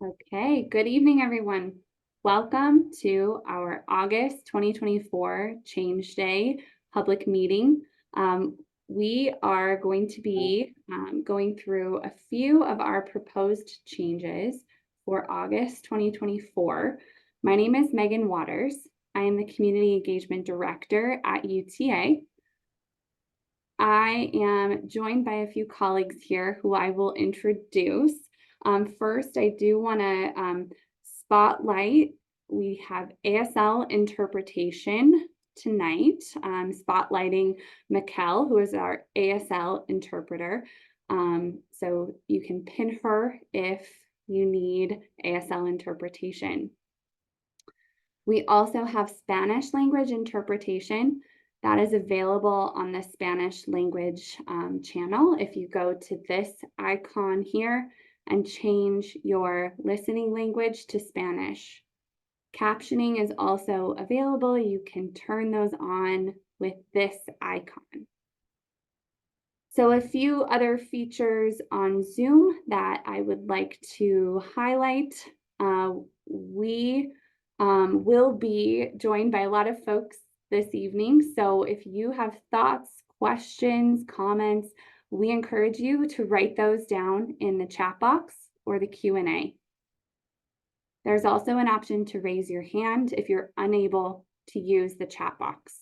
Okay, good evening, everyone. Welcome to our August 2024 Change Day public meeting. We are going to be going through a few of our proposed changes for August 2024. My name is Megan Waters. I am the Community Engagement Director at UTA. I am joined by a few colleagues here who I will introduce. First, I do want to spotlight, we have ASL interpretation tonight, spotlighting Mikkel, who is our ASL interpreter. So you can pin her if you need ASL interpretation. We also have Spanish language interpretation that is available on the Spanish language channel. If you go to this icon here and change your listening language to Spanish. Captioning is also available. You can turn those on with this icon. So a few other features on Zoom that I would like to highlight. We will be joined by a lot of folks this evening. So if you have thoughts, questions, comments, we encourage you to write those down in the chat box or the Q&A. There's also an option to raise your hand if you're unable to use the chat box.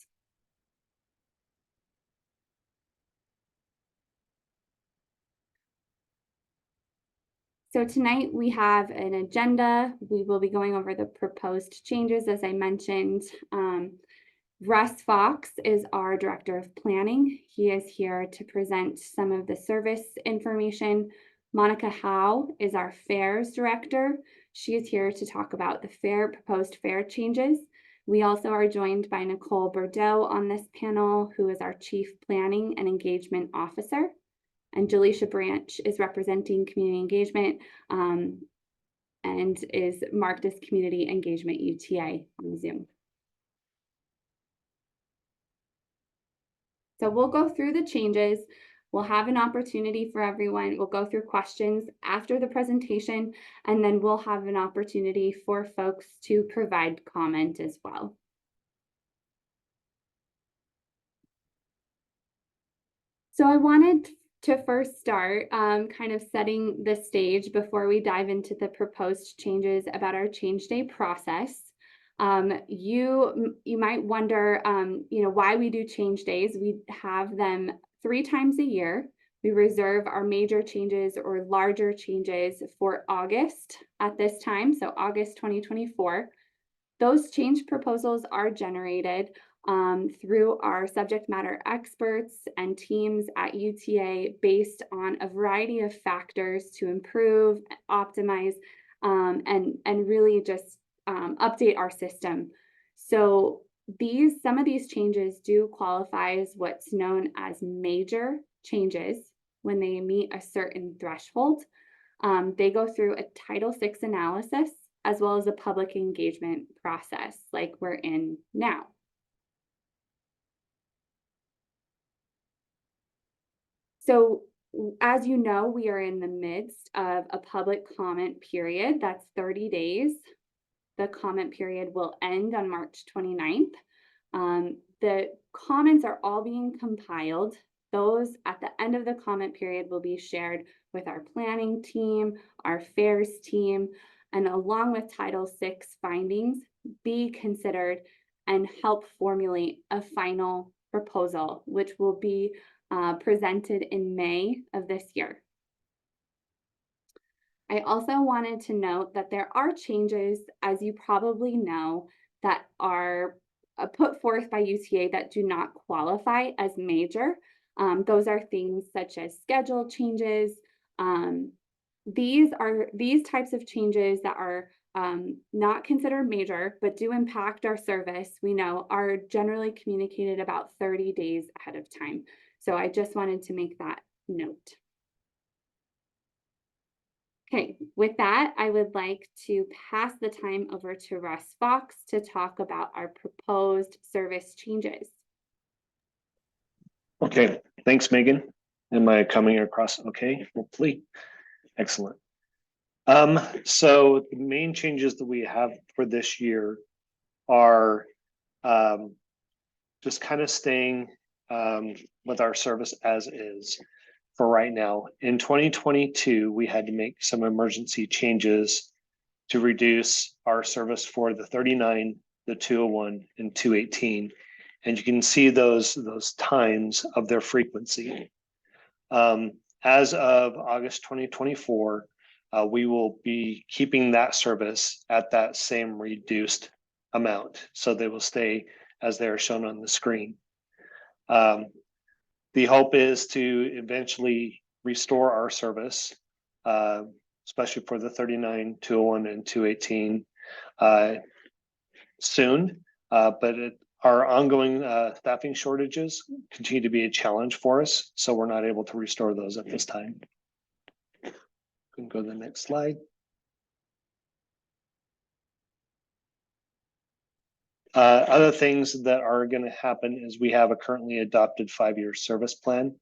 So tonight we have an agenda. We will be going over the proposed changes, as I mentioned. Russ Fox is our Director of Planning. He is here to present some of the service information. Monica Howe is our Fairs Director. She is here to talk about the proposed fair changes. We also are joined by Nicole Bordeaux on this panel, who is our Chief Planning and Engagement Officer. And Jaleisha Branch is representing community engagement and is marked as Community Engagement UTA on Zoom. So we'll go through the changes. We'll have an opportunity for everyone. We'll go through questions after the presentation, and then we'll have an opportunity for folks to provide comment as well. So I wanted to first start kind of setting the stage before we dive into the proposed changes about our change day process. You might wonder, why we do change days. We have them 3 times a year. We reserve our major changes or larger changes for August at this time, so August 2024. Those change proposals are generated through our subject matter experts and teams at UTA based on a variety of factors to improve, optimize, and really just update our system. So some of these changes do qualify as what's known as major changes when they meet a certain threshold. They go through a Title VI analysis as well as a public engagement process like we're in now. So as you know, we are in the midst of a public comment period. That's 30 days. The comment period will end on March 29th. The comments are all being compiled. Those at the end of the comment period will be shared with our planning team, our fairs team, and along with Title VI findings, be considered and help formulate a final proposal, which will be presented in May of this year. I also wanted to note that there are changes, as you probably know, that are put forth by UTA that do not qualify as major. Those are things such as schedule changes. These types of changes that are not considered major, but do impact our service, we know, are generally communicated about 30 days ahead of time. So I just wanted to make that note. Okay, with that, I would like to pass the time over to Russ Fox to talk about our proposed service changes. Okay, thanks, Megan. Am I coming across okay? Hopefully. Excellent. So the main changes that we have for this year are just kind of staying with our service as is for right now. In 2022, we had to make some emergency changes to reduce our service for the 39, the 201, and 218. And you can see those times of their frequency. As of August 2024, we will be keeping that service at that same reduced amount. So they will stay as they are shown on the screen. The hope is to eventually restore our service, especially for the 39, 201, and 218 soon. But our ongoing staffing shortages continue to be a challenge for us, so we're not able to restore those at this time. We can go to the next slide. Other things that are going to happen is we have a currently adopted 5-year service plan.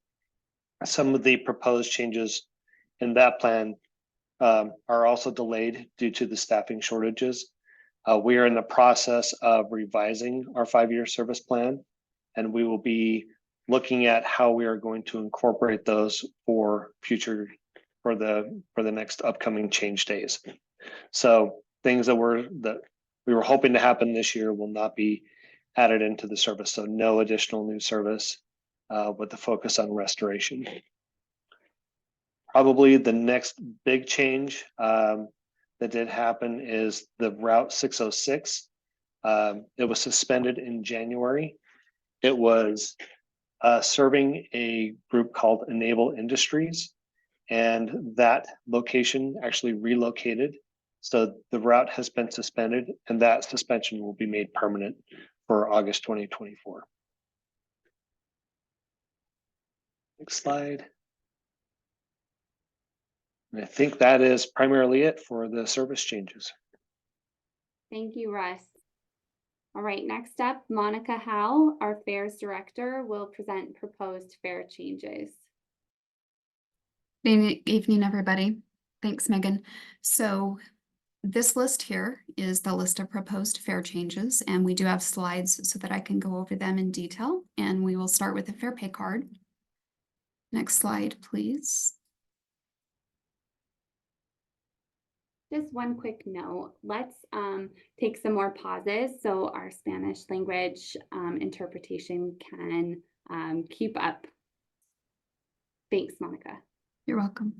Some of the proposed changes in that plan are also delayed due to the staffing shortages. We are in the process of revising our 5-year service plan, and we will be looking at how we are going to incorporate those for future, for the next upcoming change days. So things that we were hoping to happen this year will not be added into the service. So no additional new service with the focus on restoration. Probably the next big change that did happen is the Route 606. It was suspended in January. It was serving a group called Enable Industries, and that location actually relocated. So the route has been suspended, and that suspension will be made permanent for August 2024. Next slide. And I think that is primarily it for the service changes. Thank you, Russ. All right, next up, Monica Howe, our Fares Director, will present proposed fare changes. Good evening, everybody. Thanks, Megan. So this list here is the list of proposed fare changes, and we do have slides so that I can go over them in detail. And we will start with the fare pay card. Next slide, please. Just one quick note, let's take some more pauses so our Spanish language interpretation can keep up. Thanks, Monica. You're welcome.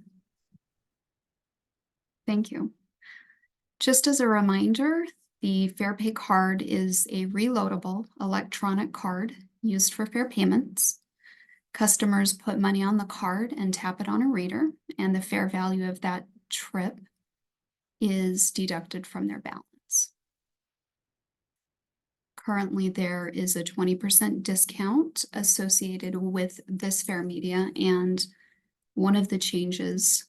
Thank you. Just as a reminder, the fare pay card is a reloadable electronic card used for fare payments. Customers put money on the card and tap it on a reader, and the fare value of that trip is deducted from their balance. Currently, there is a 20% discount associated with this fare media, and one of the changes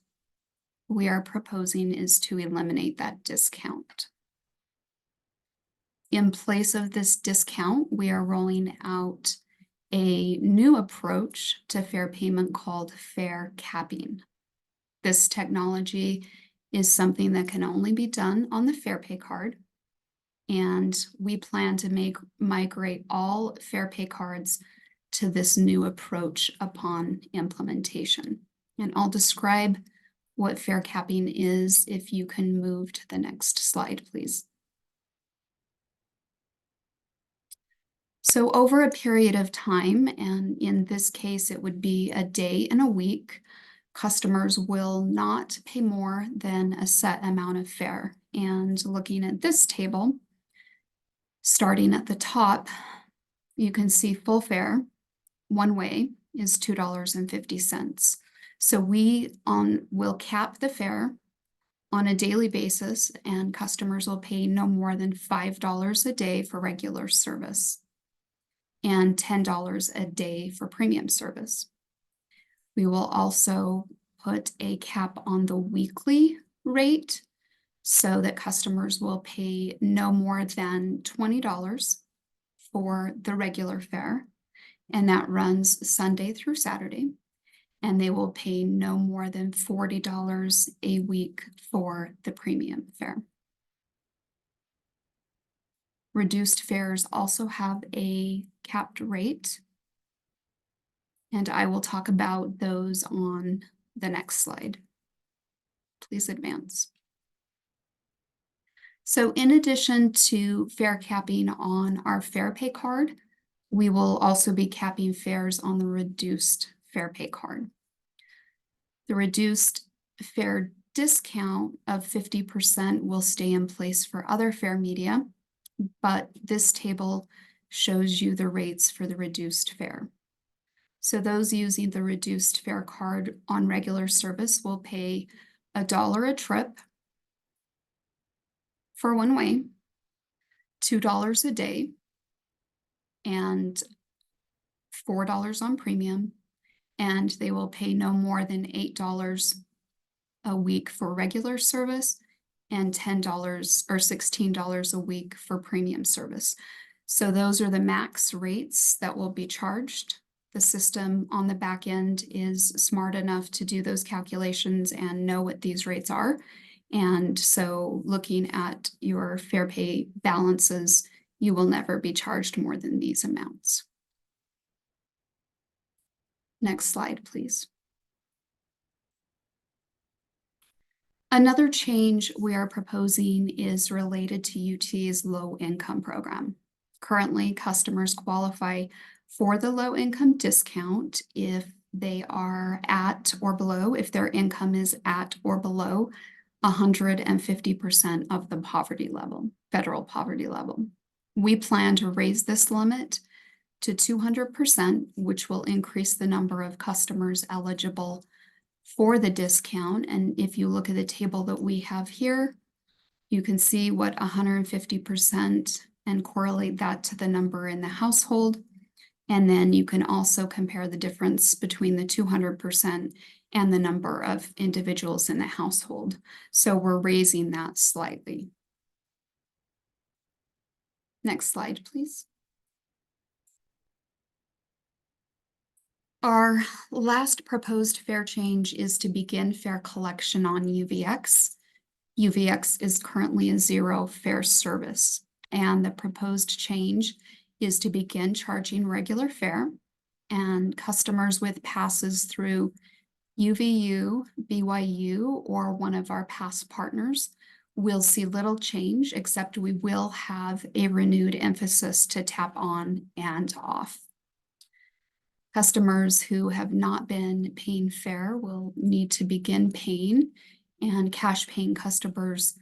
we are proposing is to eliminate that discount. In place of this discount, we are rolling out a new approach to fare payment called fare capping. This technology is something that can only be done on the fare pay card, and we plan to migrate all fare pay cards to this new approach upon implementation. And I'll describe what fare capping is if you can move to the next slide, please. So over a period of time, and in this case, it would be a day and a week, customers will not pay more than a set amount of fare. And looking at this table, starting at the top, you can see full fare, one way, is $2.50. So we will cap the fare on a daily basis, and customers will pay no more than $5 a day for regular service and $10 a day for premium service. We will also put a cap on the weekly rate so that customers will pay no more than $20 for the regular fare, and that runs Sunday through Saturday. and they will pay no more than $40 a week for the premium fare. Reduced fares also have a capped rate, and I will talk about those on the next slide. Please advance. So in addition to fare capping on our fare pay card, we will also be capping fares on the reduced fare pay card. The reduced fare discount of 50% will stay in place for other fare media, but this table shows you the rates for the reduced fare. So those using the reduced fare card on regular service will pay $1 a trip for one way, $2 a day, and $4 on premium, and they will pay no more than $8 a week for regular service and $10 or $16 a week for premium service. So those are the max rates that will be charged. The system on the back end is smart enough to do those calculations and know what these rates are. And so looking at your fare pay balances, you will never be charged more than these amounts. Next slide, please. Another change we are proposing is related to UT's low income program. Currently, customers qualify for the low income discount if they are at or below, if their income is at or below 150% of the poverty level, federal poverty level. We plan to raise this limit to 200%, which will increase the number of customers eligible for the discount. And if you look at the table that we have here, you can see what 150% and correlate that to the number in the household. And then you can also compare the difference between the 200% and the number of individuals in the household. So we're raising that slightly. Next slide, please. Our last proposed fare change is to begin fare collection on UVX. UVX is currently a zero fare service, and the proposed change is to begin charging regular fare, and customers with passes through UVU, BYU, or one of our pass partners will see little change, except we will have a renewed emphasis to tap on and off. Customers who have not been paying fare will need to begin paying, and cash paying customers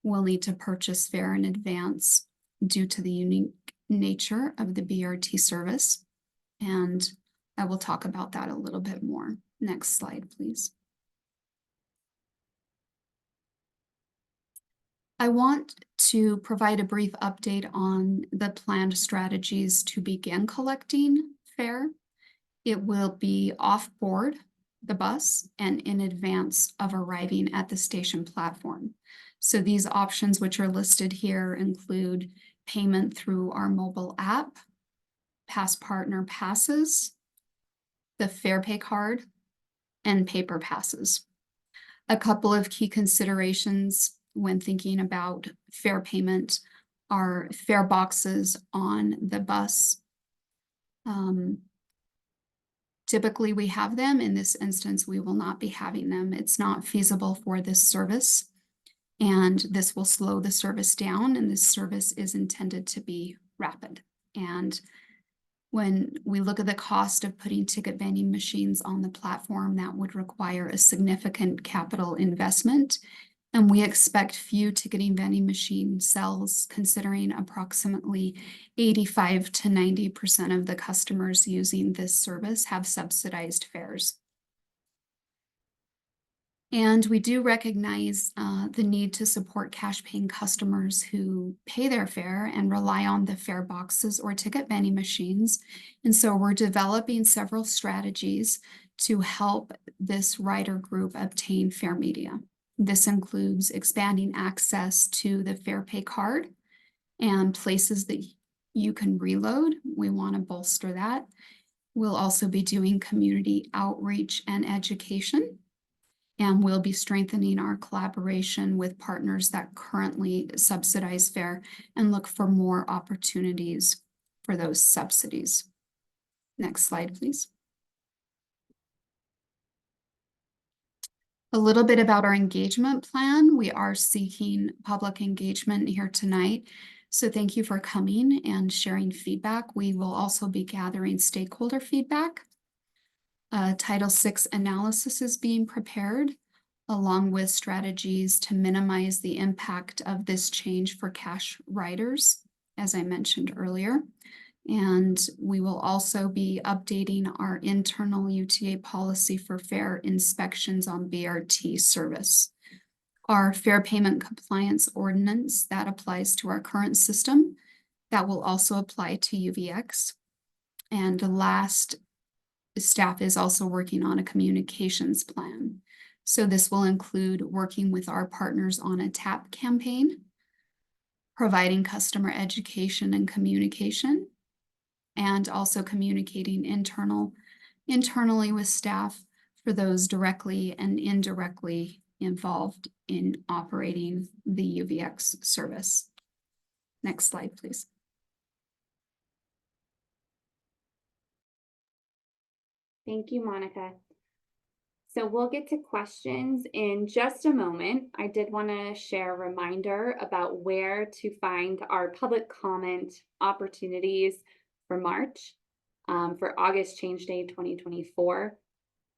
will need to purchase fare in advance due to the unique nature of the BRT service. And I will talk about that a little bit more. Next slide, please. I want to provide a brief update on the planned strategies to begin collecting fare. It will be off board the bus and in advance of arriving at the station platform. So these options which are listed here include payment through our mobile app, pass partner passes, the fare pay card, and paper passes. A couple of key considerations when thinking about fare payment are fare boxes on the bus. Typically we have them. In this instance, we will not be having them. It's not feasible for this service, and this will slow the service down, and this service is intended to be rapid. And when we look at the cost of putting ticket vending machines on the platform, that would require a significant capital investment. And we expect few ticketing vending machine sales, considering approximately 85 to 90% of the customers using this service have subsidized fares. And we do recognize the need to support cash paying customers who pay their fare and rely on the fare boxes or ticket vending machines. And so we're developing several strategies to help this rider group obtain fare media. This includes expanding access to the fare pay card and places that you can reload. We want to bolster that. We'll also be doing community outreach and education. And we'll be strengthening our collaboration with partners that currently subsidize fare and look for more opportunities for those subsidies. Next slide, please. A little bit about our engagement plan. We are seeking public engagement here tonight. So thank you for coming and sharing feedback. We will also be gathering stakeholder feedback. Title VI analysis is being prepared, along with strategies to minimize the impact of this change for cash riders, as I mentioned earlier. And we will also be updating our internal UTA policy for fare inspections on BRT service. Our fare payment compliance ordinance that applies to our current system, that will also apply to UVX. And last, staff is also working on a communications plan. So this will include working with our partners on a TAP campaign, providing customer education and communication, and also communicating internally with staff for those directly and indirectly involved in operating the UVX service. Next slide, please. Thank you, Monica. So we'll get to questions in just a moment. I did want to share a reminder about where to find our public comment opportunities for March, for August Change Day 2024.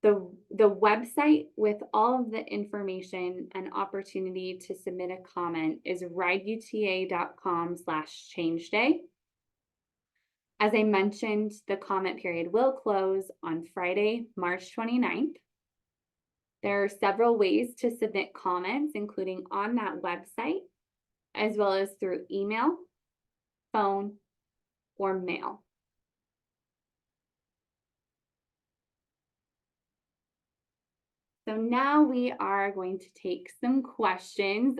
The website with all of the information and opportunity to submit a comment is rideuta.com/changeday. As I mentioned, the comment period will close on Friday, March 29th. There are several ways to submit comments, including on that website, as well as through email, phone, or mail. So now we are going to take some questions.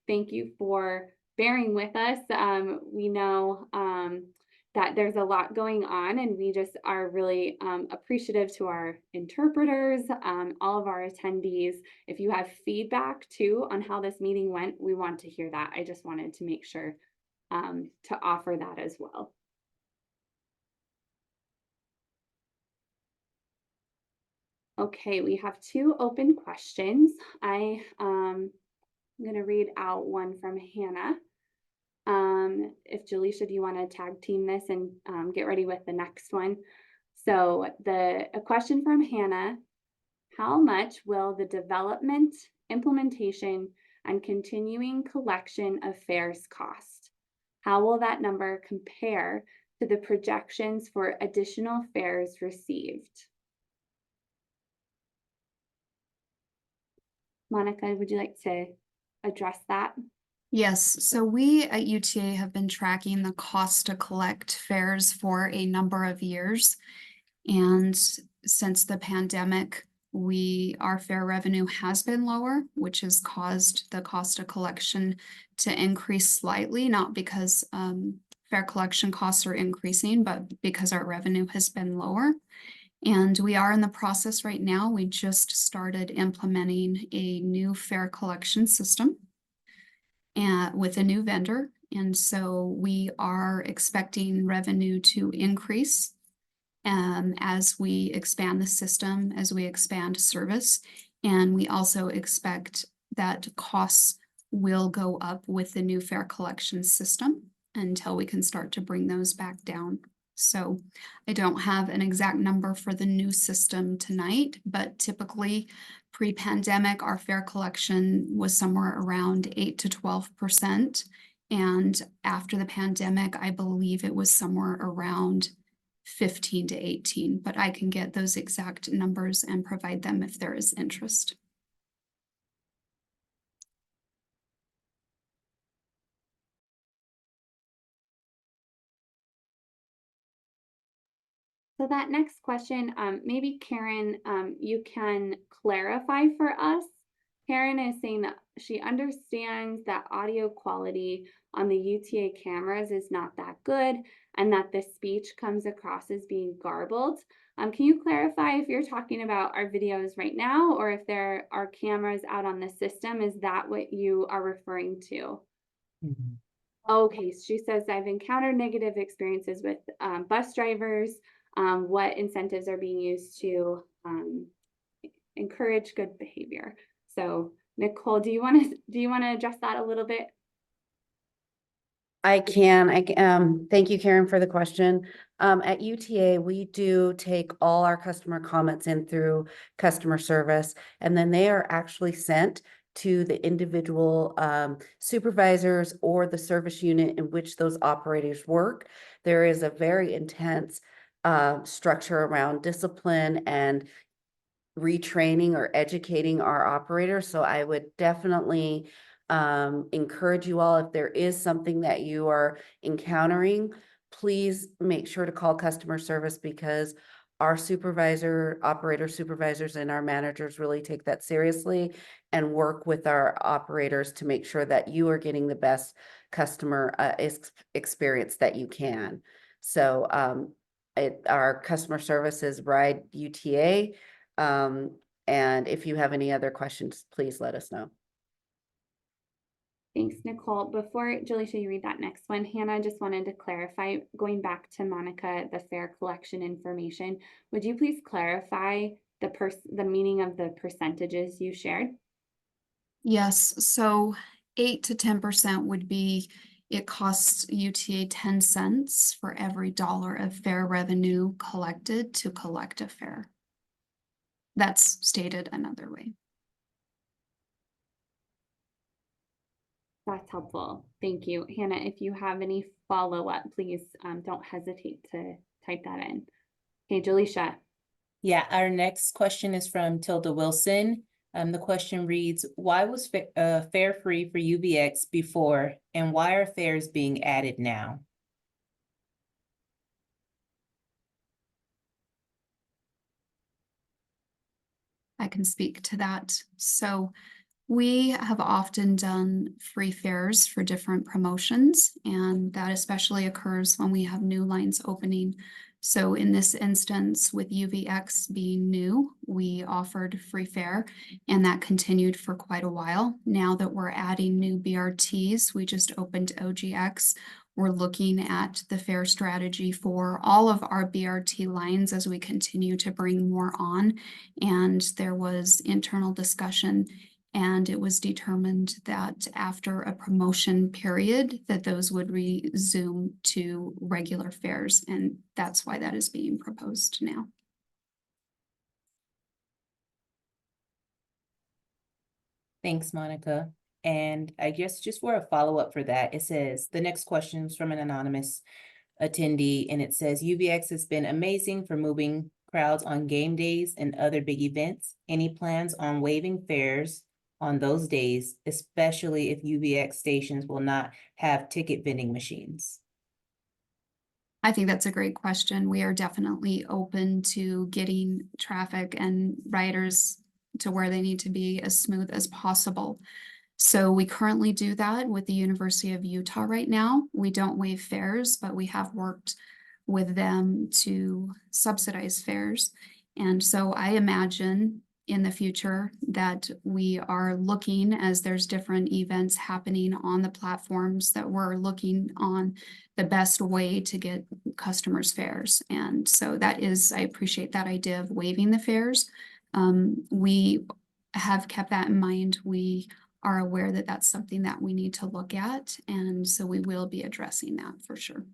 Thank you for bearing with us. We know that there's a lot going on, and we just are really appreciative to our interpreters, all of our attendees. If you have feedback too on how this meeting went, we want to hear that. I just wanted to make sure to offer that as well. Okay, we have two open questions. I'm going to read out one from Hannah. If Jaleisha, do you want to tag team this and get ready with the next one? So a question from Hannah: how much will the development, implementation, and continuing collection of fares cost? How will that number compare to the projections for additional fares received? Monica, would you like to address that? Yes, so we at UTA have been tracking the cost to collect fares for a number of years. And since the pandemic, our fare revenue has been lower, which has caused the cost of collection to increase slightly, not because fare collection costs are increasing, but because our revenue has been lower. And we are in the process right now. We just started implementing a new fare collection system with a new vendor. And so we are expecting revenue to increase as we expand the system, as we expand service. And we also expect that costs will go up with the new fare collection system until we can start to bring those back down. So I don't have an exact number for the new system tonight, but typically pre-pandemic, our fare collection was somewhere around 8 to 12%. And after the pandemic, I believe it was somewhere around 15 to 18, but I can get those exact numbers and provide them if there is interest. So that next question, maybe Karen, you can clarify for us. Karen is saying that she understands that audio quality on the UTA cameras is not that good and that the speech comes across as being garbled. Can you clarify if you're talking about our videos right now or if there are cameras out on the system? Is that what you are referring to? Mhm. Okay, she says, I've encountered negative experiences with bus drivers. What incentives are being used to encourage good behavior? So, Nicole, do you want to address that a little bit? I can, thank you, Karen, for the question. At UTA, we do take all our customer comments in through customer service, and then they are actually sent to the individual supervisors or the service unit in which those operators work. There is a very intense structure around discipline and retraining or educating our operators. So I would definitely encourage you all, if there is something that you are encountering, please make sure to call customer service, because our operator supervisors and our managers really take that seriously and work with our operators to make sure that you are getting the best customer experience that you can. So our customer service is Ride UTA. And if you have any other questions, please let us know. Thanks, Nicole. Before Jaleisha, you read that next one, Hannah just wanted to clarify, going back to Monica, the fare collection information, would you please clarify the meaning of the percentages you shared? Yes, so 8 to 10% would be, it costs UTA 10 cents for every dollar of fare revenue collected to collect a fare. That's stated another way. That's helpful. Thank you. Hannah, if you have any follow-up, please don't hesitate to type that in. Okay, Jaleisha. Yeah, our next question is from Tilda Wilson. The question reads, why was fare free for UBX before, and why are fares being added now? I can speak to that. So we have often done free fares for different promotions, and that especially occurs when we have new lines opening. So in this instance, with UVX being new, we offered free fare, and that continued for quite a while. Now that we're adding new BRTs, we just opened OGX. We're looking at the fare strategy for all of our BRT lines as we continue to bring more on. And there was internal discussion, and it was determined that after a promotion period, that those would resume to regular fares, and that's why that is being proposed now. Thanks, Monica. And I guess just for a follow-up for that, it says, the next question is from an anonymous attendee, and it says, UVX has been amazing for moving crowds on game days and other big events. Any plans on waiving fares on those days, especially if UVX stations will not have ticket vending machines? I think that's a great question. We are definitely open to getting traffic and riders to where they need to be as smooth as possible. So we currently do that with the University of Utah right now. We don't waive fares, but we have worked with them to subsidize fares. And so I imagine in the future that we are looking, as there's different events happening on the platforms, that we're looking on the best way to get customers fares. And so that is, I appreciate that idea of waiving the fares. We have kept that in mind. We are aware that that's something that we need to look at. And so we will be addressing that for sure.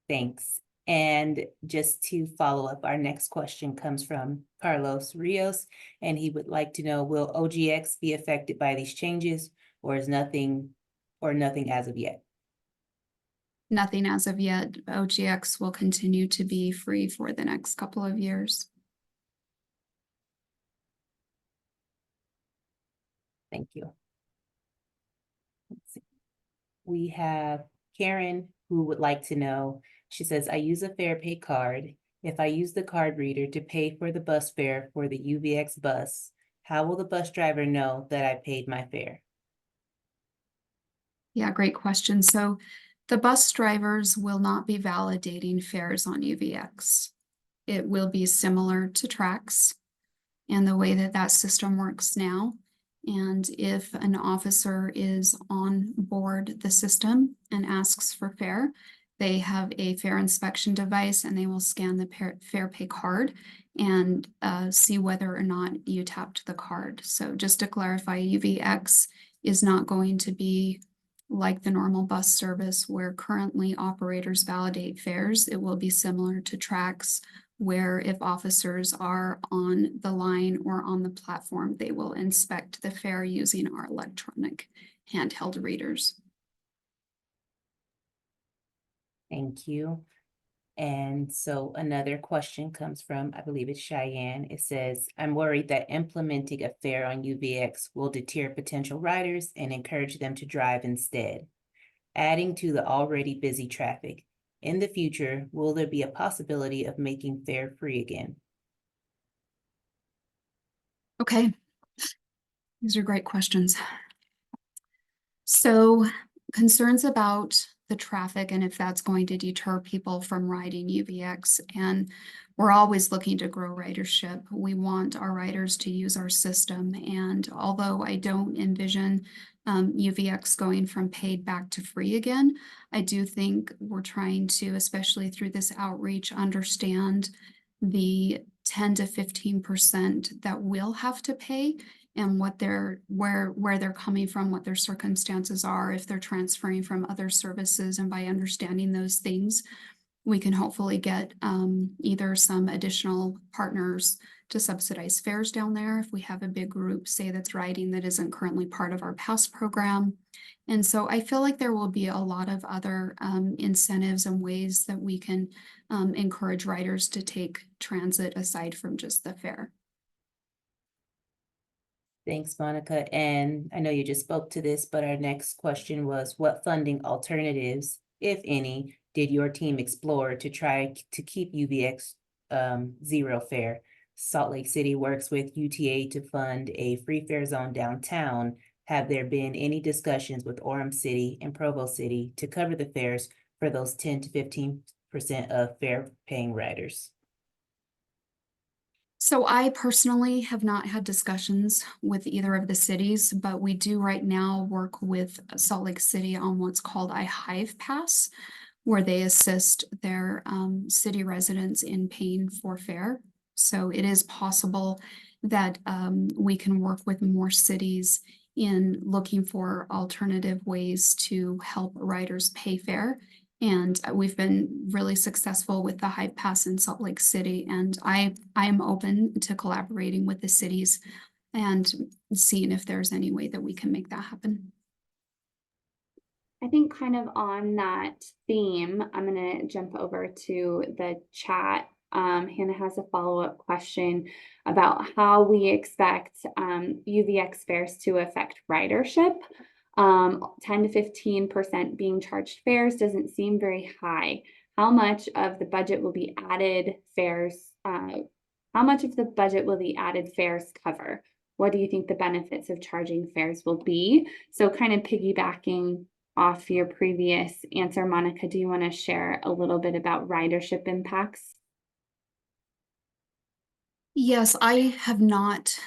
Thanks. And just to follow up, our next question comes from Carlos Rios, and he would like to know, will OGX be affected by these changes, or is nothing as of yet? Nothing as of yet. OGX will continue to be free for the next couple of years. Thank you. Let's see. We have Karen, who would like to know, she says, I use a FarePay card. If I use the card reader to pay for the bus fare for the UVX bus, How will the bus driver know that I paid my fare? Yeah, great question. So the bus drivers will not be validating fares on UVX. It will be similar to Trax and the way that that system works now. And if an officer is on board the system and asks for fare, they have a fare inspection device and they will scan the fare pay card and see whether or not you tapped the card. So just to clarify, UVX is not going to be like the normal bus service where currently operators validate fares. It will be similar to Trax, where if officers are on the line or on the platform, they will inspect the fare using our electronic handheld readers. Thank you. And so another question comes from, I believe it's Cheyenne. It says, I'm worried that implementing a fare on UVX will deter potential riders and encourage them to drive instead, adding to the already busy traffic. In the future, will there be a possibility of making fare free again? Okay, these are great questions. So concerns about the traffic and if that's going to deter people from riding UVX. And we're always looking to grow ridership. We want our riders to use our system. And although I don't envision UVX going from paid back to free again, I do think we're trying to, especially through this outreach, understand the 10 to 15% that will have to pay and what they're where they're coming from, what their circumstances are, if they're transferring from other services. And by understanding those things, we can hopefully get either some additional partners to subsidize fares down there if we have a big group, say, that's riding that isn't currently part of our pass program. And so I feel like there will be a lot of other incentives and ways that we can encourage riders to take transit aside from just the fare. Thanks, Monica. And I know you just spoke to this, but our next question was, what funding alternatives, if any, did your team explore to try to keep UVX zero fare? Salt Lake City works with UTA to fund a free fare zone downtown. Have there been any discussions with Orem City and Provo City to cover the fares for those 10 to 15% of fare paying riders? So I personally have not had discussions with either of the cities, but we do right now work with Salt Lake City on what's called a Hive Pass, where they assist their city residents in paying for fare. So it is possible that we can work with more cities in looking for alternative ways to help riders pay fare. And we've been really successful with the Hive Pass in Salt Lake City. And I am open to collaborating with the cities and seeing if there's any way that we can make that happen. I think kind of on that theme, I'm going to jump over to the chat. Hannah has a follow-up question about how we expect UVX fares to affect ridership. 10 to 15% being charged fares doesn't seem very high. How much of the budget will be added fares? How much of the budget will the added fares cover? What do you think the benefits of charging fares will be? So kind of piggybacking off your previous answer, Monica, do you want to share a little bit about ridership impacts? Yes, I have not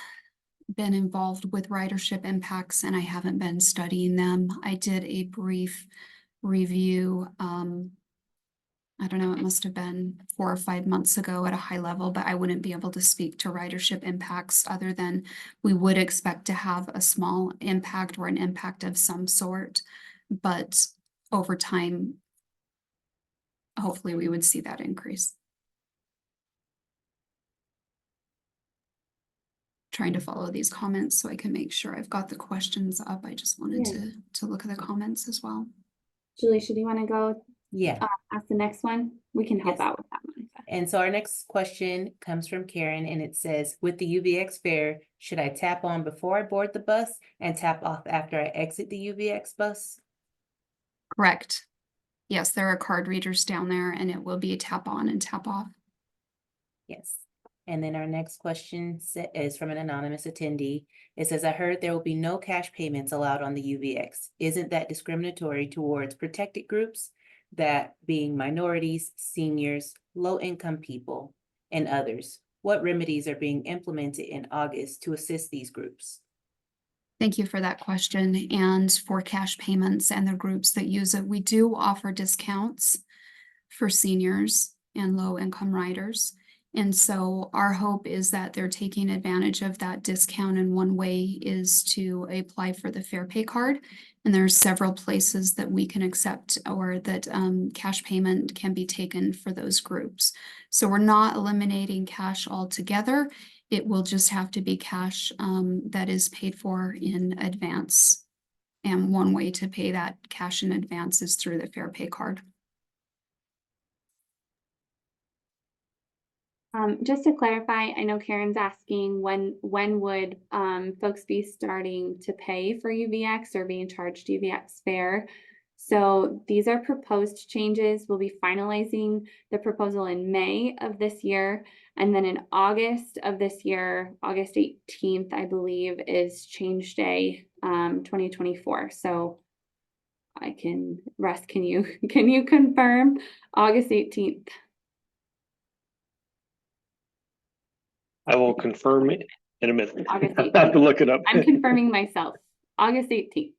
been involved with ridership impacts and I haven't been studying them. I did a brief review. I don't know, it must have been 4 or 5 months ago at a high level, but I wouldn't be able to speak to ridership impacts other than we would expect to have a small impact or an impact of some sort. But over time, hopefully we would see that increase. Trying to follow these comments so I can make sure I've got the questions up. I just wanted to look at the comments as well. Julie, should you want to go Yeah. ask the next one? We can help Yes. out with that, Monica. And so our next question comes from Karen, and it says, with the UVX fare, should I tap on before I board the bus and tap off after I exit the UVX bus? Correct. Yes, there are card readers down there and it will be tap on and tap off. Yes. And then our next question is from an anonymous attendee. It says, I heard there will be no cash payments allowed on the UVX. Isn't that discriminatory towards protected groups, that being minorities, seniors, low-income people, and others? What remedies are being implemented in August to assist these groups? Thank you for that question. And for cash payments and the groups that use it, we do offer discounts for seniors and low-income riders. And so our hope is that they're taking advantage of that discount, and one way is to apply for the Fair Pay card. And there are several places that we can accept, or that cash payment can be taken for those groups. So we're not eliminating cash altogether. It will just have to be cash that is paid for in advance. And one way to pay that cash in advance is through the Fair Pay card. Just to clarify, I know Karen's asking when would folks be starting to pay for UVX or being charged UVX fare? So these are proposed changes. We'll be finalizing the proposal in May of this year. And then in August of this year, August 18th, I believe, is change day 2024. So Russ, can you confirm August 18th? I will confirm it in a minute. August I have to 18th. look it up. I'm confirming myself. August 18th.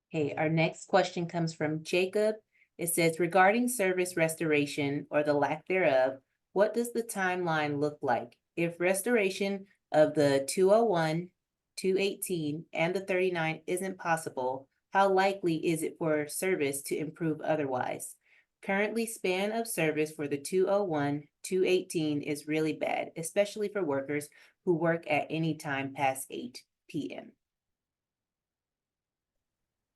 Okay, our next question comes from Jacob. It says, regarding service restoration or the lack thereof, what does the timeline look like? If restoration of the 201, 218, and the 39 isn't possible, how likely is it for service to improve otherwise? Currently, span of service for the 201, 218 is really bad, especially for workers who work at any time past 8 p.m.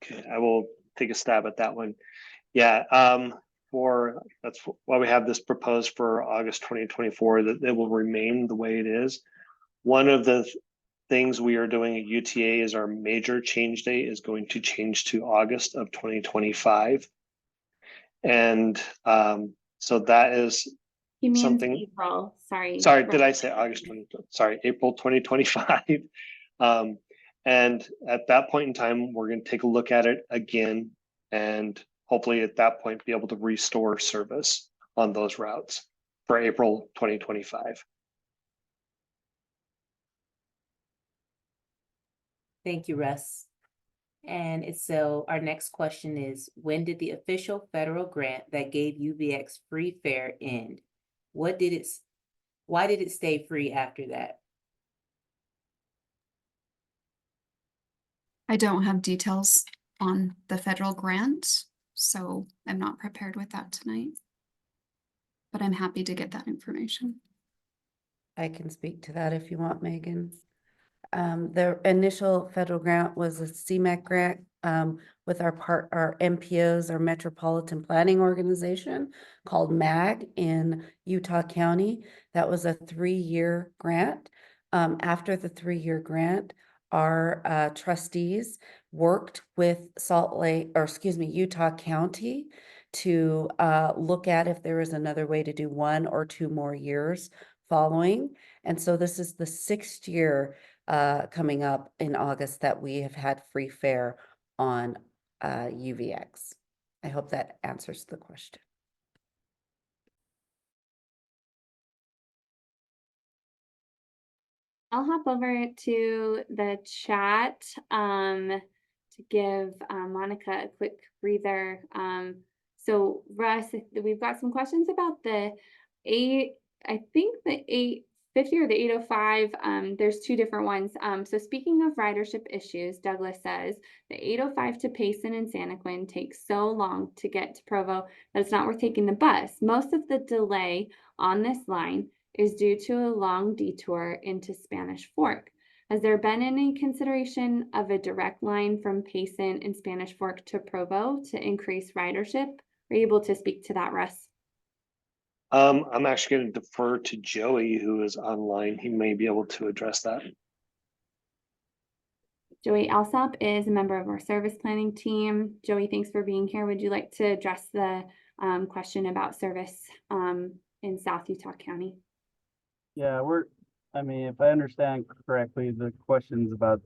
Okay, I will take a stab at that one. Yeah, that's why we have this proposed for August 2024, that it will remain the way it is. One of the things we are doing at UTA is our major change date is going to change to August of 2025. And so that is He means something. April. Sorry. Did I say August 20? Sorry, April 2025. And at that point in time, we're going to take a look at it again, and hopefully at that point be able to restore service on those routes for April 2025. Thank you, Russ. And so our next question is, when did the official federal grant that gave UVX free fare end? Why did it stay free after that? I don't have details on the federal grant, so I'm not prepared with that tonight. But I'm happy to get that information. I can speak to that if you want, Megan. The initial federal grant was a CMAQ grant with our MPOs, our Metropolitan Planning Organization, called MAG in Utah County. That was a 3-year grant. After the 3-year grant, our trustees worked with Utah County to look at if there was another way to do 1 or 2 more years following. And so this is the 6th year coming up in August that we have had free fare on UVX. I hope that answers the question. I'll hop over to the chat to give Monica a quick breather. So Russ, we've got some questions about the 850 or the 805. There's 2 different ones. So speaking of ridership issues, Douglas says the 805 to Payson and Santaquin takes so long to get to Provo that it's not worth taking the bus. Most of the delay on this line is due to a long detour into Spanish Fork. Has there been any consideration of a direct line from Payson and Spanish Fork to Provo to increase ridership? Are you able to speak to that, Russ? I'm actually going to defer to Joey, who is online. He may be able to address that. Joey Alsop is a member of our service planning team. Joey, thanks for being here. Would you like to address the question about service in South Utah County. Yeah, I mean, if I understand correctly, the question's about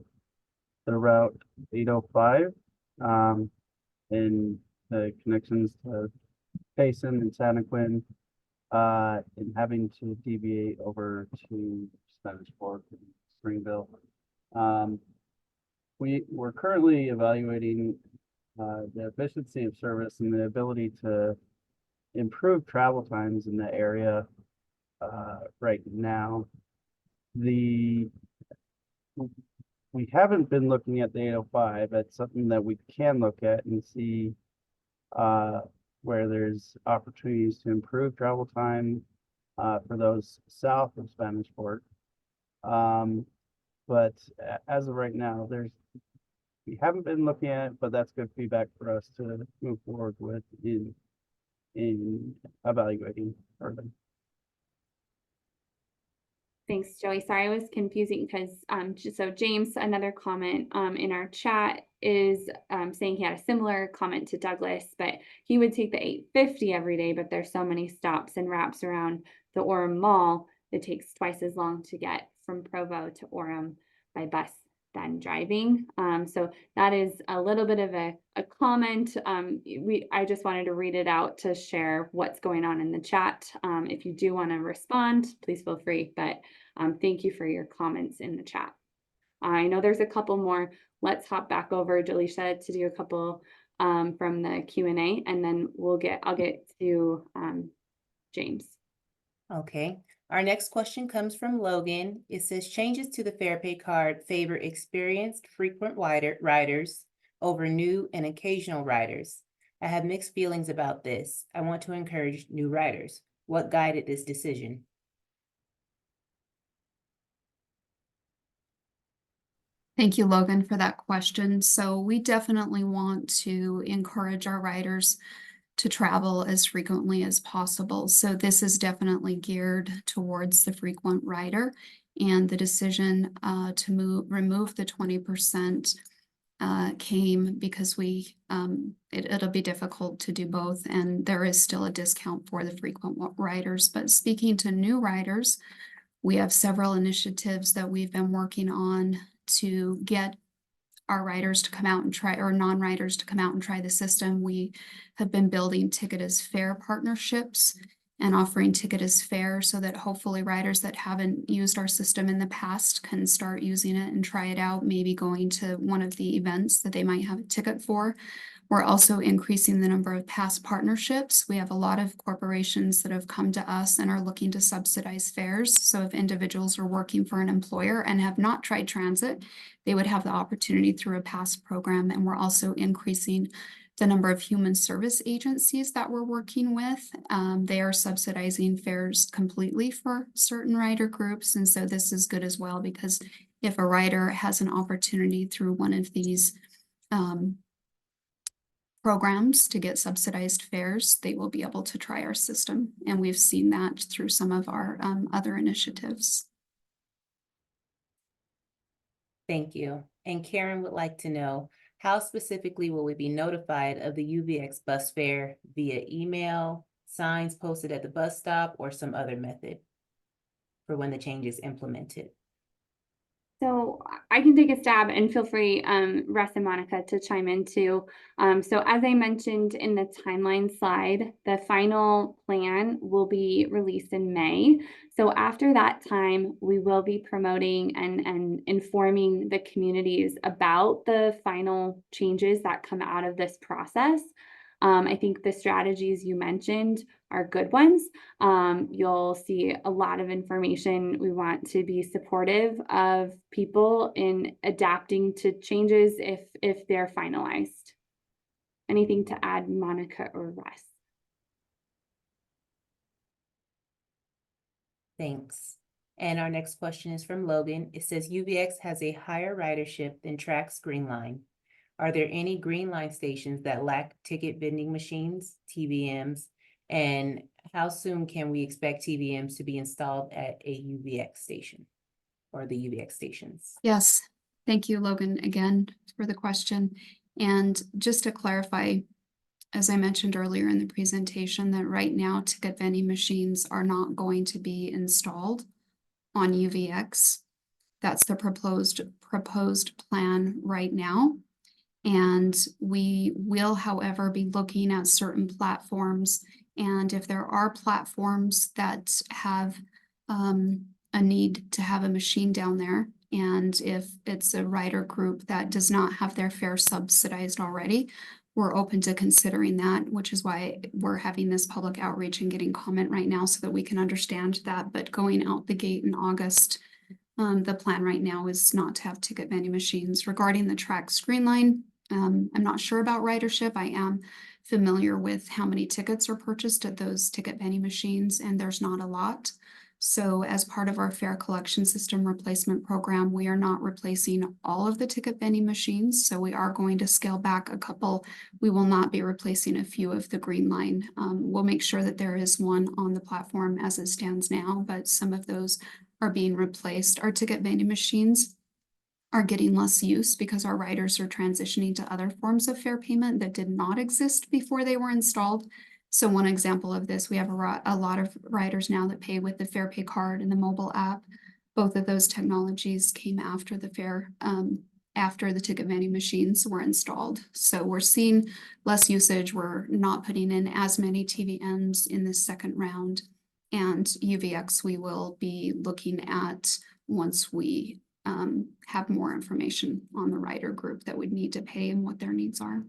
the Route 805, and the connections to Payson and Santaquin, and having to deviate over to Spanish Fork and Springville. We're currently evaluating the efficiency of service and the ability to improve travel times in the area right now. We haven't been looking at the 805. That's something that we can look at and see where there's opportunities to improve travel time for those south of Spanish Fork. But as of right now, we haven't been looking at it, but that's good feedback for us to move forward with in evaluating further. Thanks, Joey. Sorry, I was confusing because so James, another comment in our chat is saying he had a similar comment to Douglas, but he would take the 850 every day, but there's so many stops and wraps around the Orem Mall, it takes twice as long to get from Provo to Orem by bus than driving. So that is a little bit of a comment. I just wanted to read it out to share what's going on in the chat. If you do want to respond, please feel free, but thank you for your comments in the chat. I know there's a couple more. Let's hop back over, Jaleisha, to do a couple from the Q&A, and then I'll get to James. Okay, our next question comes from Logan. It says changes to the Fair Pay card favor experienced frequent riders over new and occasional riders. I have mixed feelings about this. I want to encourage new riders. What guided this decision? Thank you, Logan, for that question. So we definitely want to encourage our riders to travel as frequently as possible. So this is definitely geared towards the frequent rider, and the decision to remove the 20% came because it'll be difficult to do both, and there is still a discount for the frequent riders. But speaking to new riders, we have several initiatives that we've been working on to get our riders to come out and try, or non-riders to come out and try the system. We have been building ticket as fare partnerships and offering ticket as fare so that hopefully riders that haven't used our system in the past can start using it and try it out, maybe going to one of the events that they might have a ticket for. We're also increasing the number of pass partnerships. We have a lot of corporations that have come to us and are looking to subsidize fares. So if individuals are working for an employer and have not tried transit, they would have the opportunity through a pass program. And we're also increasing the number of human service agencies that we're working with. They are subsidizing fares completely for certain rider groups. And so this is good as well, because if a rider has an opportunity through one of these programs to get subsidized fares, they will be able to try our system. And we've seen that through some of our other initiatives. Thank you. And Karen would like to know, how specifically will we be notified of the UVX bus fare via email, signs posted at the bus stop, or some other method for when the change is implemented? So I can take a stab, and feel free, Russ and Monica, to chime in too. So as I mentioned in the timeline slide, the final plan will be released in May. So after that time, we will be promoting and informing the communities about the final changes that come out of this process. I think the strategies you mentioned are good ones. You'll see a lot of information. We want to be supportive of people in adapting to changes if they're finalized. Anything to add, Monica or Russ? Thanks. And our next question is from Logan. It says UVX has a higher ridership than Trax Green Line. Are there any Green Line stations that lack ticket vending machines, TVMs? And how soon can we expect TVMs to be installed at a UVX station or the UVX stations? Yes, thank you, Logan, again for the question. And just to clarify, as I mentioned earlier in the presentation, that right now ticket vending machines are not going to be installed on UVX. That's the proposed plan right now. And we will, however, be looking at certain platforms. And if there are platforms that have a need to have a machine down there, and if it's a rider group that does not have their fare subsidized already, we're open to considering that, which is why we're having this public outreach and getting comment right now so that we can understand that. But going out the gate in August, the plan right now is not to have ticket vending machines. Regarding the track screen line, I'm not sure about ridership. I am familiar with how many tickets are purchased at those ticket vending machines, and there's not a lot. So as part of our fare collection system replacement program, we are not replacing all of the ticket vending machines. So we are going to scale back a couple. We will not be replacing a few of the green line. We'll make sure that there is one on the platform as it stands now, but some of those are being replaced. Our ticket vending machines are getting less use because our riders are transitioning to other forms of fare payment that did not exist before they were installed. So one example of this, we have a lot of riders now that pay with the Fare Pay card and the mobile app. Both of those technologies came after the after the ticket vending machines were installed. So we're seeing less usage. We're not putting in as many TVMs in this second round. And UVX we will be looking at once we have more information on the rider group that would need to pay and what their needs are.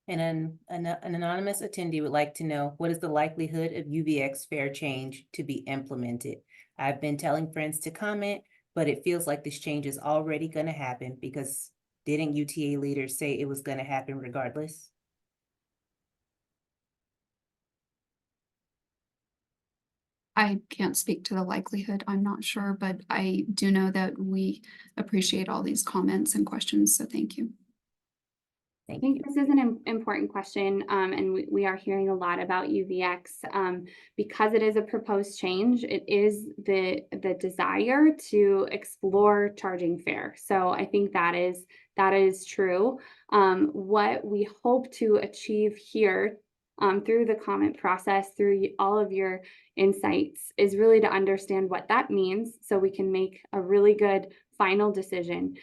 And an anonymous attendee would like to know, what is the likelihood of UVX fare change to be implemented? I've been telling friends to comment, but it feels like this change is already going to happen because didn't UTA leaders say it was going to happen regardless? I can't speak to the likelihood. I'm not sure, but I do know that we appreciate all these comments and questions. So thank you. I Thank think you. this is an important question, and we are hearing a lot about UVX. Because it is a proposed change, it is the desire to explore charging fare. So I think that is true. What we hope to achieve here through the comment process, through all of your insights, is really to understand what that means so we can make a really good final decision.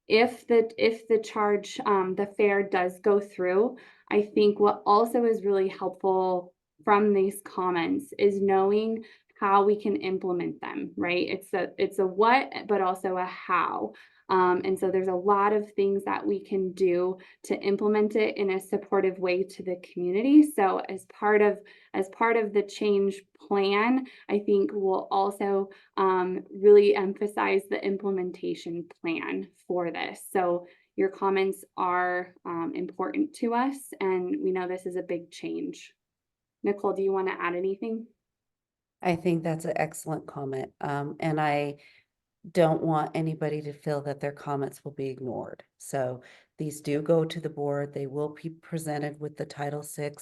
If the charge, the fare does go through, I think what also is really helpful from these comments is knowing how we can implement them, right? It's a what, but also a how. And so there's a lot of things that we can do to implement it in a supportive way to the community. So as part of the change plan, I think we'll also really emphasize the implementation plan for this. So your comments are important to us, and we know this is a big change. Nicole, do you want to add anything? I think that's an excellent comment. And I don't want anybody to feel that their comments will be ignored. So these do go to the board. They will be presented with the Title VI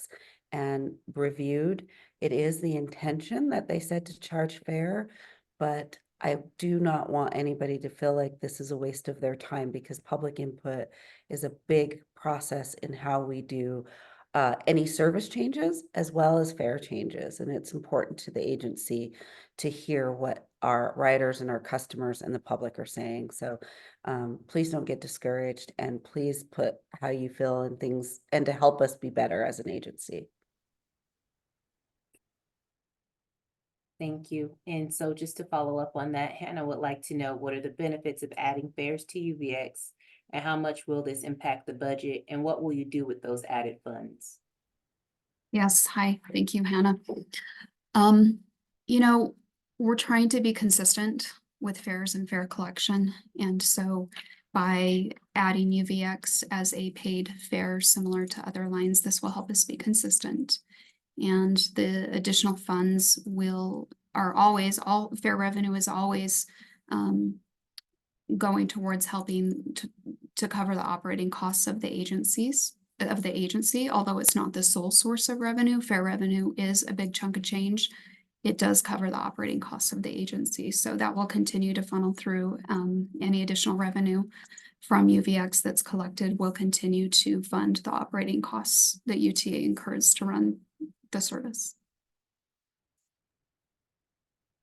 and reviewed. It is the intention that they said to charge fare, but I do not want anybody to feel like this is a waste of their time, because public input is a big process in how we do any service changes as well as fare changes. And it's important to the agency to hear what our riders and our customers and the public are saying. So please don't get discouraged, and please put how you feel and things, and to help us be better as an agency. Thank you. And so just to follow up on that, Hannah would like to know, what are the benefits of adding fares to UVX, and how much will this impact the budget, and what will you do with those added funds? Yes, hi, thank you, Hannah. You know, we're trying to be consistent with fares and fare collection. And so by adding UVX as a paid fare similar to other lines, this will help us be consistent. And the additional funds are always, all fare revenue is always going towards helping to cover the operating costs of the agency, although it's not the sole source of revenue. Fare revenue is a big chunk of change. It does cover the operating costs of the agency. So that will continue to funnel through any additional revenue from UVX that's collected will continue to fund the operating costs that UTA incurs to run the service.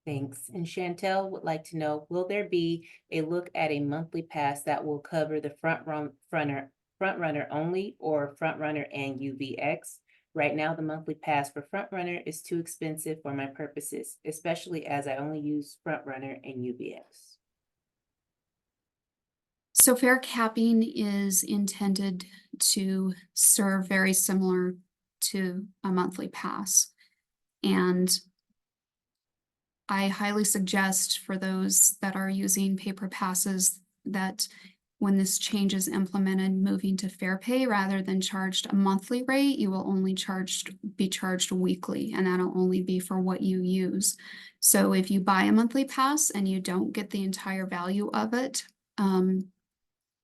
Thanks. And Chantel would like to know, will there be a look at a monthly pass that will cover the front runner only, or front runner and UVX? Right now, the monthly pass for front runner is too expensive for my purposes, especially as I only use front runner and UVX. So fare capping is intended to serve very similar to a monthly pass. And I highly suggest for those that are using paper passes that when this change is implemented, moving to fair pay rather than charged a monthly rate, you will only be charged weekly, and that'll only be for what you use. So if you buy a monthly pass and you don't get the entire value of it,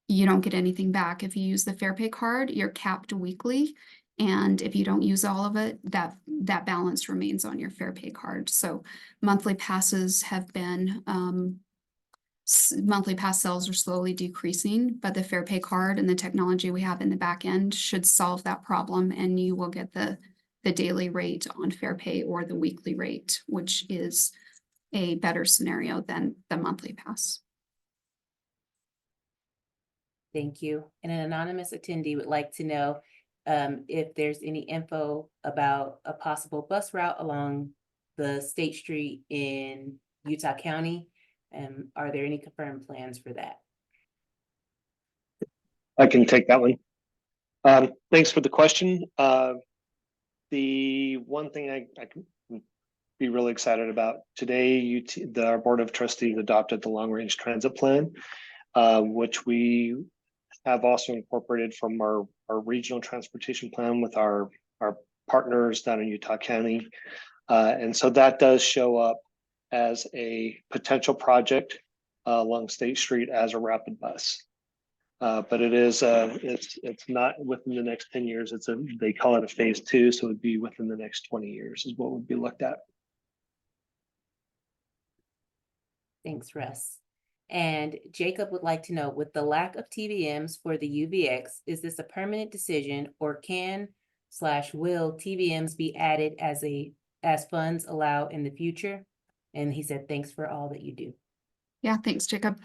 you don't get anything back. If you use the fair pay card, you're capped weekly. And if you don't use all of it, that balance remains on your fair pay card. So monthly passes have been, monthly pass sales are slowly decreasing, but the fair pay card and the technology we have in the back end should solve that problem, and you will get the daily rate on fair pay or the weekly rate, which is a better scenario than the monthly pass. Thank you. And an anonymous attendee would like to know if there's any info about a possible bus route along the State Street in Utah County. Are there any confirmed plans for that? I can take that one. Thanks for the question. The one thing I can be really excited about today, our Board of Trustees adopted the Long Range Transit Plan, which we have also incorporated from our regional transportation plan with our partners down in Utah County. And so that does show up as a potential project along State Street as a rapid bus. But it is it's not within the next 10 years. They call it a phase 2, so it'd be within the next 20 years is what would be looked at. Thanks, Russ. And Jacob would like to know, with the lack of TVMs for the UVX, is this a permanent decision, or can/will TVMs be added as funds allow in the future? And he said, thanks for all that you do. Yeah, thanks, Jacob.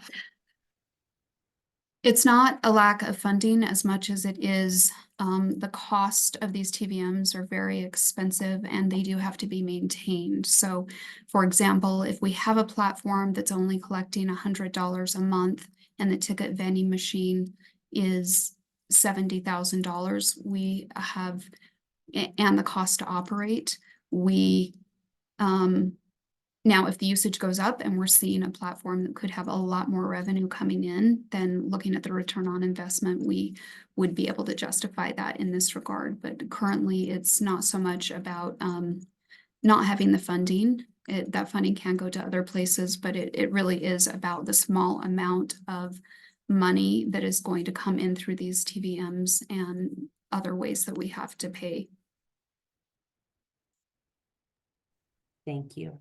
It's not a lack of funding as much as it is the cost of these TVMs are very expensive, and they do have to be maintained. So, for example, if we have a platform that's only collecting $100 a month and the ticket vending machine is $70,000, we have, and the cost to operate, we now, if the usage goes up and we're seeing a platform that could have a lot more revenue coming in, then looking at the return on investment, we would be able to justify that in this regard. But currently, it's not so much about not having the funding. That funding can go to other places, but it really is about the small amount of money that is going to come in through these TVMs and other ways that we have to pay. Thank you.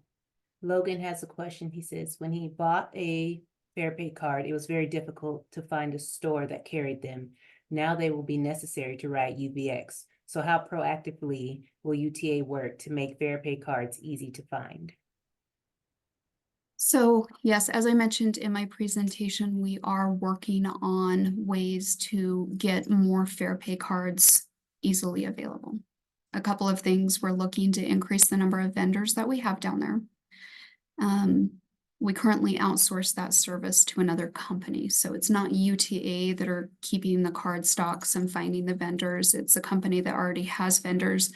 Logan has a question. He says, when he bought a fair pay card, it was very difficult to find a store that carried them. Now they will be necessary to ride UVX. So how proactively will UTA work to make fair pay cards easy to find? So yes, as I mentioned in my presentation, we are working on ways to get more fair pay cards easily available. A couple of things, we're looking to increase the number of vendors that we have down there. We currently outsource that service to another company. So it's not UTA that are keeping the card stocks and finding the vendors. It's a company that already has vendors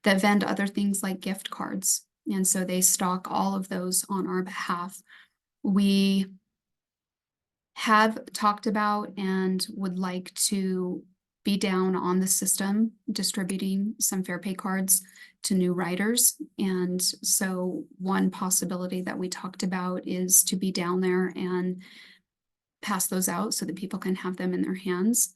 that vend other things like gift cards. And so they stock all of those on our behalf. We have talked about and would like to be down on the system distributing some fair pay cards to new riders. And so one possibility that we talked about is to be down there and pass those out so that people can have them in their hands.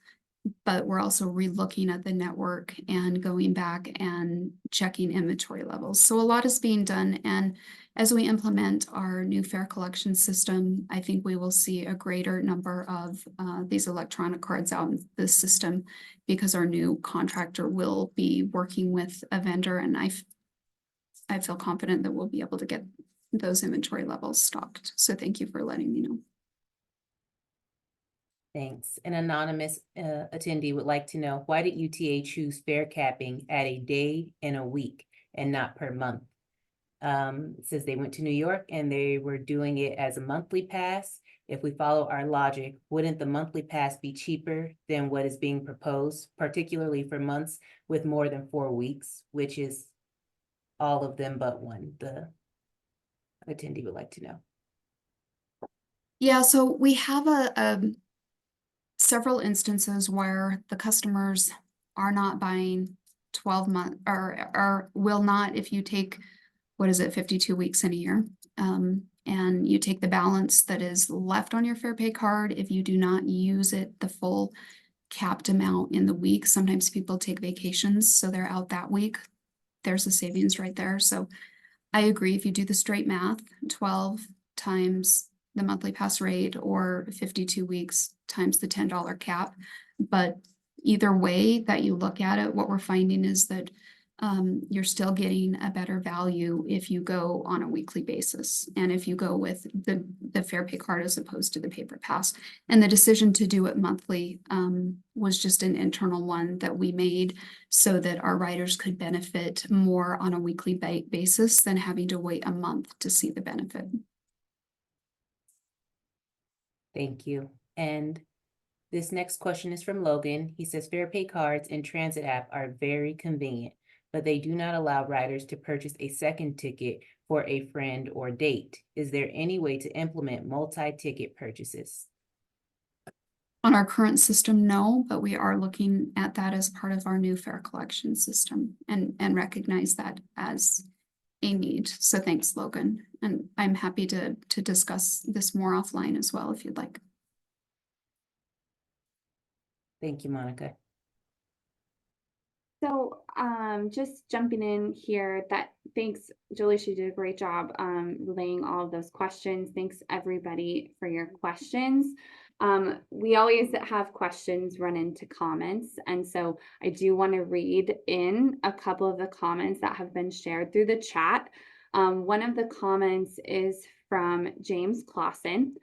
but we're also re-looking at the network and going back and checking inventory levels. So a lot is being done. And as we implement our new fare collection system, I think we will see a greater number of these electronic cards out in the system because our new contractor will be working with a vendor, and I feel confident that we'll be able to get those inventory levels stocked. So thank you for letting me know. Thanks. An anonymous attendee would like to know, why did UTA choose fare capping at a day and a week and not per month? It says they went to New York and they were doing it as a monthly pass. If we follow our logic, wouldn't the monthly pass be cheaper than what is being proposed, particularly for months with more than 4 weeks, which is all of them but one? The attendee would like to know. Yeah, so we have several instances where the customers are not buying 12-month or will not, if you take, what is it, 52 weeks in a year. And you take the balance that is left on your Fair Pay card. If you do not use it, the full capped amount in the week, sometimes people take vacations, so they're out that week. There's a savings right there. So I agree. If you do the straight math, 12 times the monthly pass rate or 52 weeks times the $10 cap. But either way that you look at it, what we're finding is that you're still getting a better value if you go on a weekly basis. And if you go with the Fair Pay card as opposed to the paper pass. And the decision to do it monthly was just an internal one that we made so that our riders could benefit more on a weekly basis than having to wait a month to see the benefit. Thank you. And this next question is from Logan. He says, Fair Pay cards and transit app are very convenient, but they do not allow riders to purchase a second ticket for a friend or date. Is there any way to implement multi-ticket purchases? On our current system, no, but we are looking at that as part of our new fare collection system and recognize that as a need. So thanks, Logan. And I'm happy to discuss this more offline as well, if you'd like. Thank you, Monica. So just jumping in here, thanks, Julie, she did a great job relaying all of those questions. Thanks everybody for your questions. We always have questions run into comments, and so I do want to read in a couple of the comments that have been shared through the chat. One of the comments is from James Clausen.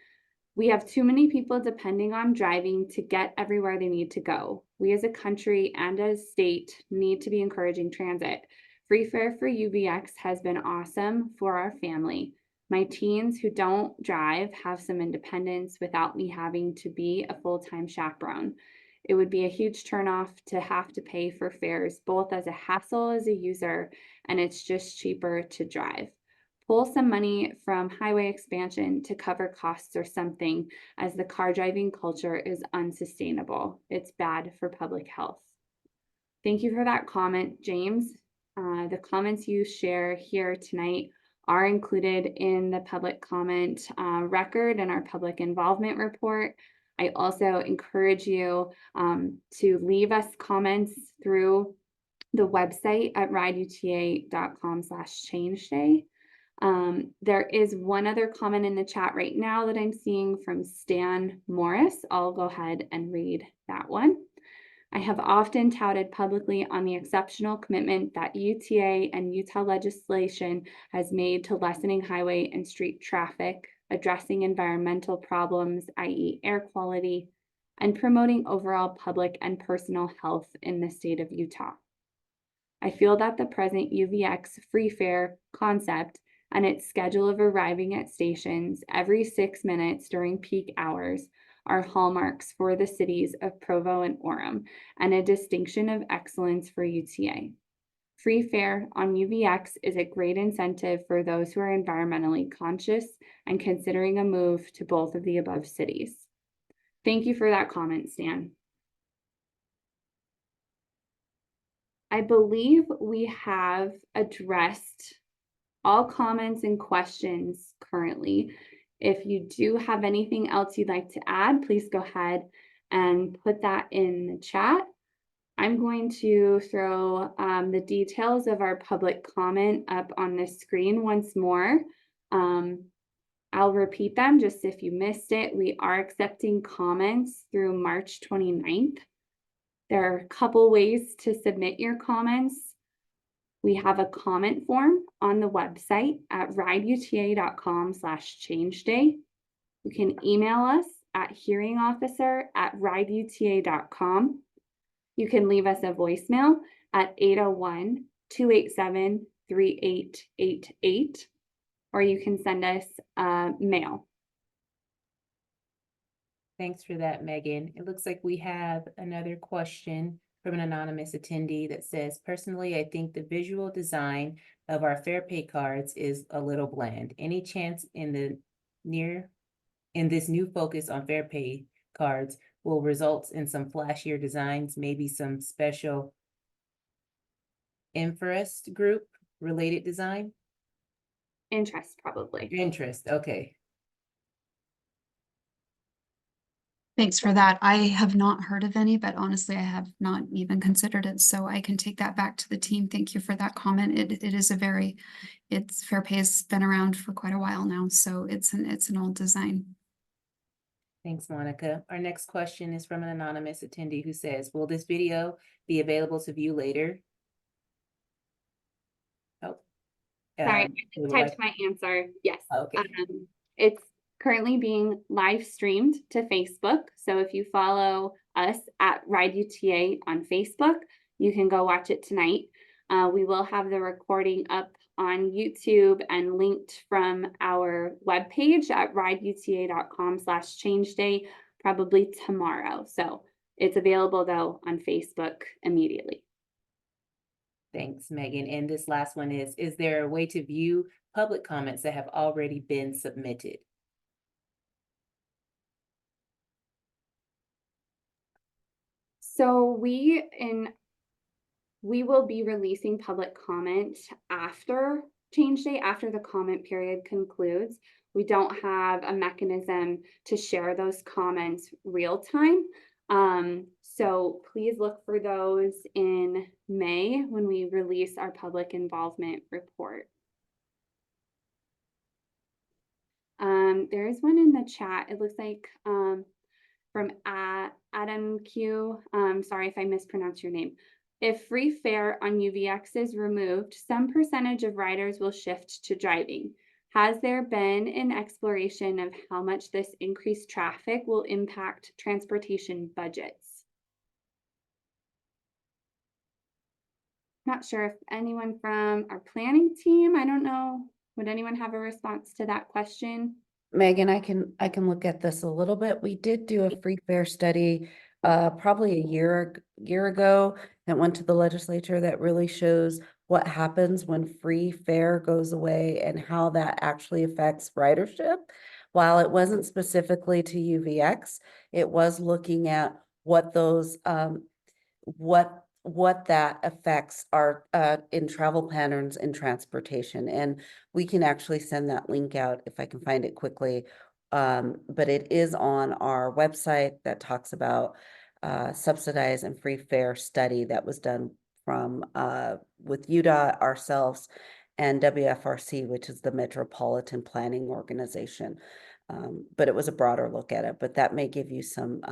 We have too many people depending on driving to get everywhere they need to go. We as a country and as a state need to be encouraging transit. Free fare for UVX has been awesome for our family. My teens who don't drive have some independence without me having to be a full-time chaperone. It would be a huge turnoff to have to pay for fares, both as a hassle as a user, and it's just cheaper to drive. Pull some money from highway expansion to cover costs or something, as the car driving culture is unsustainable. It's bad for public health. Thank you for that comment, James. The comments you share here tonight are included in the public comment record and our public involvement report. I also encourage you to leave us comments through the website at rideuta.com/change-day. There is one other comment in the chat right now that I'm seeing from Stan Morris. I'll go ahead and read that one. I have often touted publicly on the exceptional commitment that UTA and Utah legislation has made to lessening highway and street traffic, addressing environmental problems, i.e. air quality, and promoting overall public and personal health in the state of Utah. I feel that the present UVX free fare concept and its schedule of arriving at stations every 6 minutes during peak hours are hallmarks for the cities of Provo and Orem, and a distinction of excellence for UTA. Free fare on UVX is a great incentive for those who are environmentally conscious and considering a move to both of the above cities. Thank you for that comment, Stan. I believe we have addressed all comments and questions currently. If you do have anything else you'd like to add, please go ahead and put that in the chat. I'm going to throw the details of our public comment up on the screen once more. I'll repeat them just if you missed it. We are accepting comments through March 29th. There are a couple ways to submit your comments. We have a comment form on the website at rideuta.com/changeday. You can email us at hearingofficer@rideuta.com. You can leave us a voicemail at 801-287-3888, or you can send us mail. Thanks for that, Megan. It looks like we have another question from an anonymous attendee that says, personally, I think the visual design of our fair pay cards is a little bland. Any chance in this new focus on fair pay cards will result in some flashier designs, maybe some special interest group related design? Interest, probably. Interest, okay. Thanks for that. I have not heard of any, but honestly, I have not even considered it, so I can take that back to the team. Thank you for that comment. It is it's fair pay has been around for quite a while now, so it's an old design. Thanks, Monica. Our next question is from an anonymous attendee who says, will this video be available to view later? Oh. Sorry, I we just would typed like- my answer. Yes. Okay. It's currently being live streamed to Facebook. So if you follow us at Ride UTA on Facebook, you can go watch it tonight. We will have the recording up on YouTube and linked from our webpage at rideuta.com/changeday probably tomorrow. So it's available though on Facebook immediately. Thanks, Megan. And this last one is there a way to view public comments that have already been submitted? So we will be releasing public comment after Change Day, after the comment period concludes. We don't have a mechanism to share those comments real time. So please look for those in May when we release our public involvement report. There is one in the chat. It looks like from Adam Q. Sorry if I mispronounced your name. If free fare on UVX is removed, some percentage of riders will shift to driving. Has there been an exploration of how much this increased traffic will impact transportation budgets? Not sure if anyone from our planning team, I don't know, would anyone have a response to that question? Megan, I can look at this a little bit. We did do a free fare study probably a year ago that went to the legislature that really shows what happens when free fare goes away and how that actually affects ridership. While it wasn't specifically to UVX, it was looking at what those what that affects are in travel patterns and transportation. And we can actually send that link out if I can find it quickly. But it is on our website that talks about subsidized and free fare study that was done from with UTA, ourselves, and WFRC, which is the Metropolitan Planning Organization. But it was a broader look at it, but that may give you some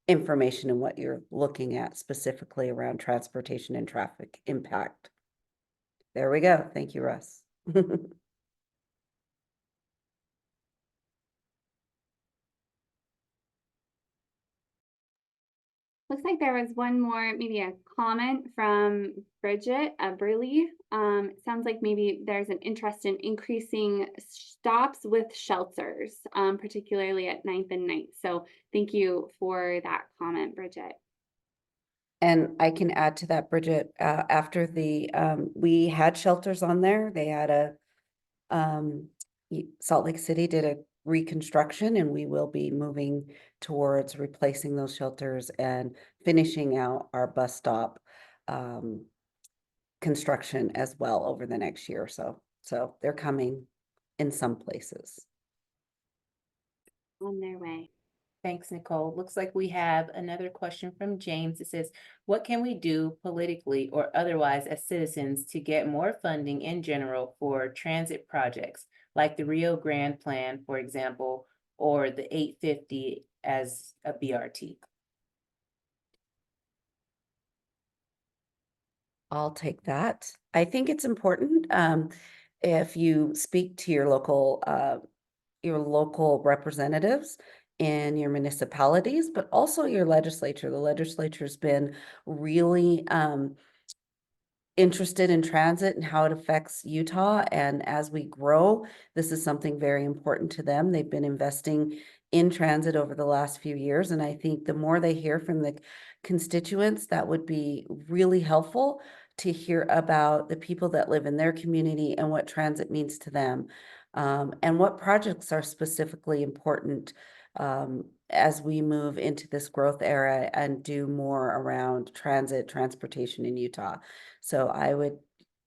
information in what you're looking at specifically around transportation and traffic impact. There we go. Thank you, Russ. Looks like there was one more, maybe a comment from Bridget Eberly. It sounds like maybe there's an interest in increasing stops with shelters, particularly at 9th and 9th. So thank you for that comment, Bridget. And I can add to that, Bridget, after we had shelters on there, they had Salt Lake City did a reconstruction, and we will be moving towards replacing those shelters and finishing out our bus stop construction as well over the next year or so. So they're coming in some places. On their way. Thanks, Nicole. Looks like we have another question from James. It says, what can we do politically or otherwise as citizens to get more funding in general for transit projects, like the Rio Grande Plan, for example, or the 850 as a BRT? I'll take that. I think it's important, if you speak to your local representatives in your municipalities, but also your legislature. The legislature's been really, interested in transit and how it affects Utah. And as we grow, this is something very important to them. They've been investing in transit over the last few years. And I think the more they hear from the constituents, that would be really helpful to hear about the people that live in their community and what transit means to them. And what projects are specifically important as we move into this growth era and do more around transportation in Utah. So I would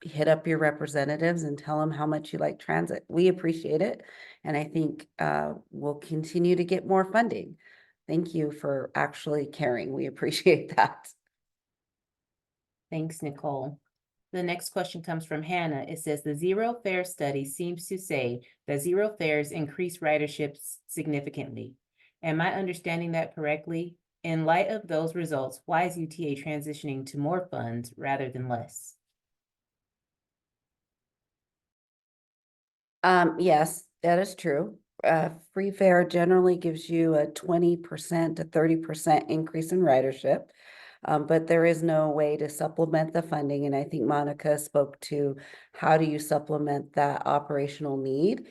hit up your representatives and tell them how much you like transit. We appreciate it. And I think we'll continue to get more funding. Thank you for actually caring. We appreciate that. Thanks, Nicole. The next question comes from Hannah. It says, the zero fare study seems to say that zero fares increase ridership significantly. Am I understanding that correctly? In light of those results, why is UTA transitioning to more funds rather than less? Yes, that is true. Free fare generally gives you a 20% to 30% increase in ridership. But there is no way to supplement the funding. And I think Monica spoke to how do you supplement that operational need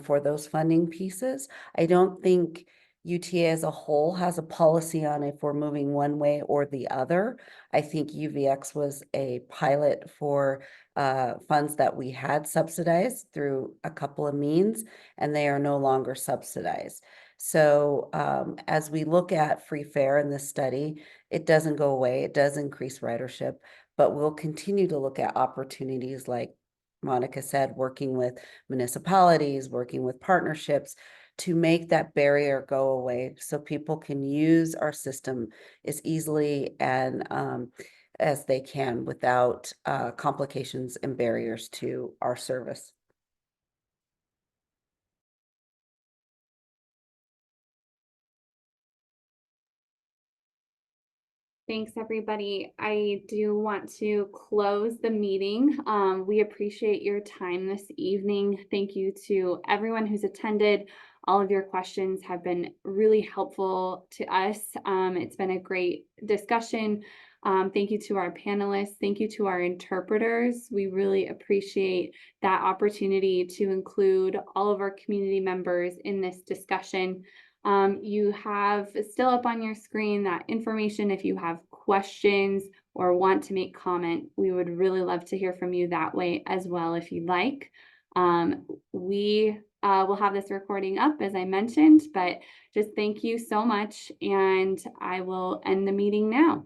for those funding pieces. I don't think UTA as a whole has a policy on if we're moving one way or the other. I think UVX was a pilot for funds that we had subsidized through a couple of means, and they are no longer subsidized. So as we look at free fare in this study, it doesn't go away. It does increase ridership, but we'll continue to look at opportunities like Monica said, working with municipalities, working with partnerships to make that barrier go away so people can use our system as easily and as they can without complications and barriers to our service. Thanks, everybody. I do want to close the meeting. We appreciate your time this evening. Thank you to everyone who's attended. All of your questions have been really helpful to us. It's been a great discussion. Thank you to our panelists. Thank you to our interpreters. We really appreciate that opportunity to include all of our community members in this discussion. You have still up on your screen that information if you have questions or want to make comment. We would really love to hear from you that way as well if you'd like. We will have this recording up as I mentioned, but just thank you so much and I will end the meeting now.